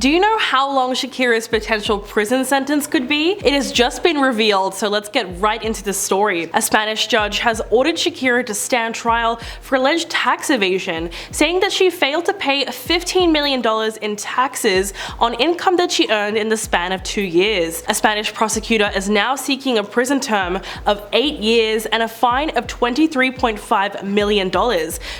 Do you know how long Shakira's potential prison sentence could be? It has just been revealed, so let's get right into the story. A Spanish judge has ordered Shakira to stand trial for alleged tax evasion, saying that she failed to pay $15 million in taxes on income that she earned in the span of 2 years. A Spanish prosecutor is now seeking a prison term of 8 years and a fine of $23.5 million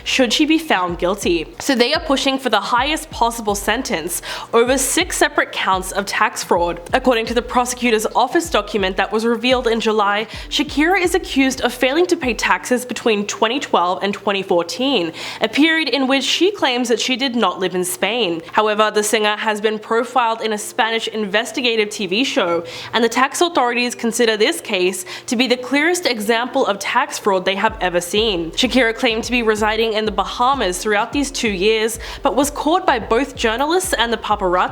should she be found guilty. So they are pushing for the highest possible sentence, over 6 separate counts of tax fraud. According to the prosecutor's office document that was revealed in July, Shakira is accused of failing to pay taxes between 2012 and 2014, a period in which she claims that she did not live in Spain. However, the singer has been profiled in a Spanish investigative TV show, and the tax authorities consider this case to be the clearest example of tax fraud they have ever seen. Shakira claimed to be residing in the Bahamas throughout these 2 years, but was caught by both journalists and the paparazzi,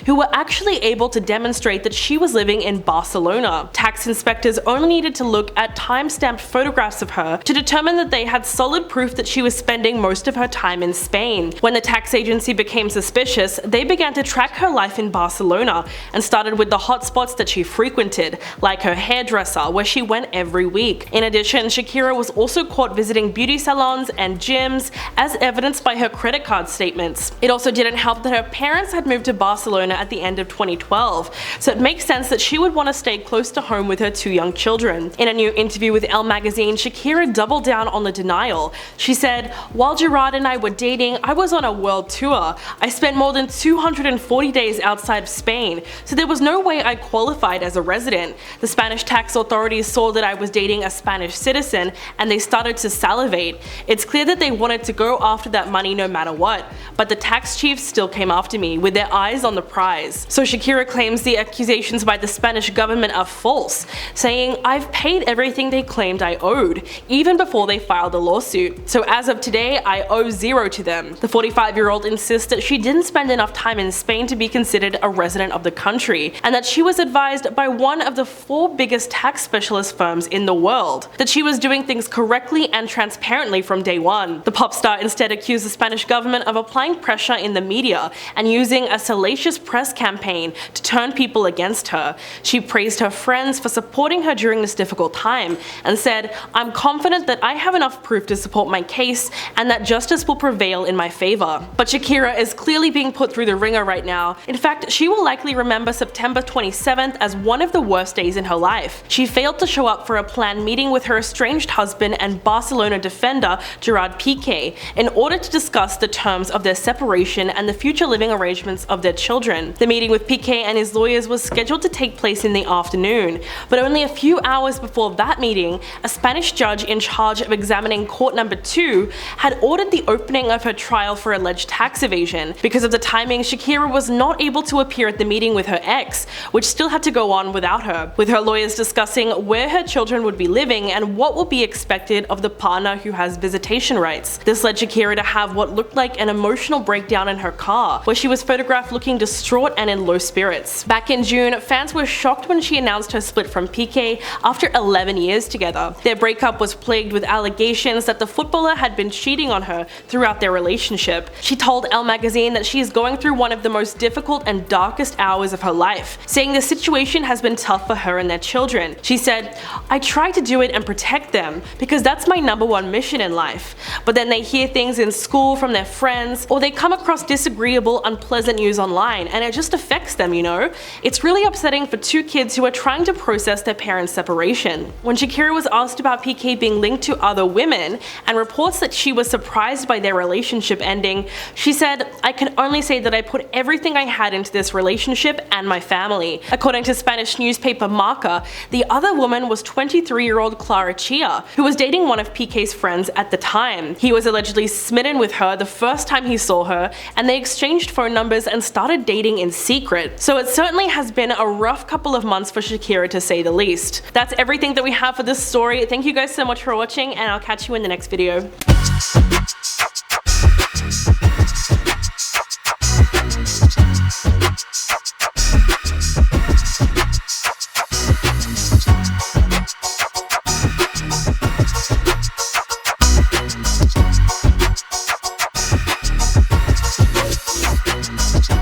who were actually able to demonstrate that she was living in Barcelona. Tax inspectors only needed to look at time-stamped photographs of her to determine that they had solid proof that she was spending most of her time in Spain. When the tax agency became suspicious, they began to track her life in Barcelona and started with the hotspots that she frequented, like her hairdresser, where she went every week. In addition, Shakira was also caught visiting beauty salons and gyms, as evidenced by her credit card statements. It also didn't help that her parents had moved to Barcelona at the end of 2012, so it makes sense that she would want to stay close to home with her 2 young children. In a new interview with Elle magazine, Shakira doubled down on the denial. She said, "While Gerard and I were dating, I was on a world tour. I spent more than 240 days outside of Spain, so there was no way I qualified as a resident. The Spanish tax authorities saw that I was dating a Spanish citizen, and they started to salivate. It's clear that they wanted to go after that money no matter what, but the tax chiefs still came after me, with their eyes on the prize." So Shakira claims the accusations by the Spanish government are false, saying, "I've paid everything they claimed I owed, even before they filed a lawsuit. So as of today, I owe zero to them." The 45-year-old insists that she didn't spend enough time in Spain to be considered a resident of the country, and that she was advised by one of the 4 biggest tax specialist firms in the world that she was doing things correctly and transparently from day one. The pop star instead accused the Spanish government of applying pressure in the media and using a salacious press campaign to turn people against her. She praised her friends for supporting her during this difficult time and said, "I'm confident that I have enough proof to support my case and that justice will prevail in my favor." But Shakira is clearly being put through the ringer right now. In fact, she will likely remember September 27th as one of the worst days in her life. She failed to show up for a planned meeting with her estranged husband and Barcelona defender Gerard Piqué in order to discuss the terms of their separation and the future living arrangements of their children. The meeting with Piqué and his lawyers was scheduled to take place in the afternoon, but only a few hours before that meeting, a Spanish judge in charge of examining court number 2 had ordered the opening of her trial for alleged tax evasion. Because of the timing, Shakira was not able to appear at the meeting with her ex, which still had to go on without her, with her lawyers discussing where her children would be living and what will be expected of the partner who has visitation rights. This led Shakira to have what looked like an emotional breakdown in her car, where she was photographed looking distraught and in low spirits. Back in June, fans were shocked when she announced her split from Piqué after 11 years together. Their breakup was plagued with allegations that the footballer had been cheating on her throughout their relationship. She told Elle magazine that she is going through one of the most difficult and darkest hours of her life, saying the situation has been tough for her and their children. She said, "I try to do it and protect them because that's my #1 mission in life. But then they hear things in school from their friends, or they come across disagreeable, unpleasant news online, and it just affects them, you know? It's really upsetting for 2 kids who are trying to process their parents' separation." When Shakira was asked about Piqué being linked to other women and reports that she was surprised by their relationship ending, she said, "I can only say that I put everything I had into this relationship and my family." According to Spanish newspaper Marca, the other woman was 23-year-old Clara Chia, who was dating one of Piqué's friends at the time. He was allegedly smitten with her the first time he saw her, and they exchanged phone numbers and started dating in secret. So it certainly has been a rough couple of months for Shakira, to say the least. That's everything that we have for this story. Thank you guys so much for watching, and I'll catch you in the next video.